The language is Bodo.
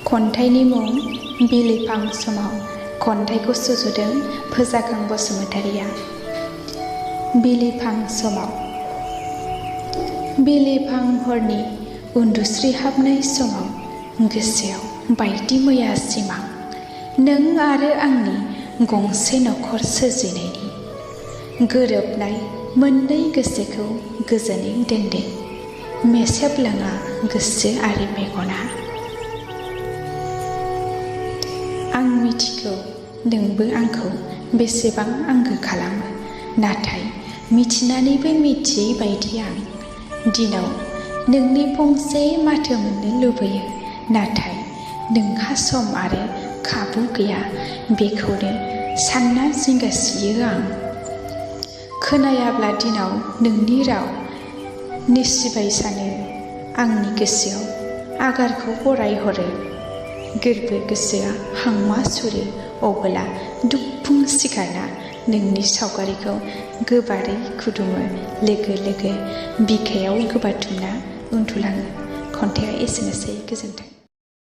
खन्थाइनि मुं बिलिफां समाव खन्थाइखौ सुजुदों फोजाखां बसुमतारिया। बिलिफां समाव। बिलिफां हरनि उन्दुस्रि हाबनाय समाव गोसोआव बायदि मैया सिमां नों आरो आंनि गंसे नखर सोरजिनायनि गोरोबनाय मोननै गोसोखौ गोजोनै दोनदो मेसेबलाङा गोसो आरो मेगना। आं मिथिगौ नोंबो आंखौ बेसेबां आंगो खालामो, नाथाय मिथिनानैबो मिथियै बायदि आं दिनाव नोंनि फंसे माथो मोननो लुबैयो, नाथाय नोंहा सम आरो खाबु गैया बेखौनो सानना जिंगासियो आं। खोनायाब्ला दिनाव नोंनि राव नेसिबाय सानो आंनि गोसोआव आगारखौ बरायहरो गोरबो गोसोआ हांमा सुरो अबोला दुबफुं सिखारना नोंनि सावगारिखौ गोबारै खुदुमो लोगो लोगो बिखायाव गोबाथुमना उन्दुलाङो। खन्थाइया एसेनोसै। गोजोन्थों।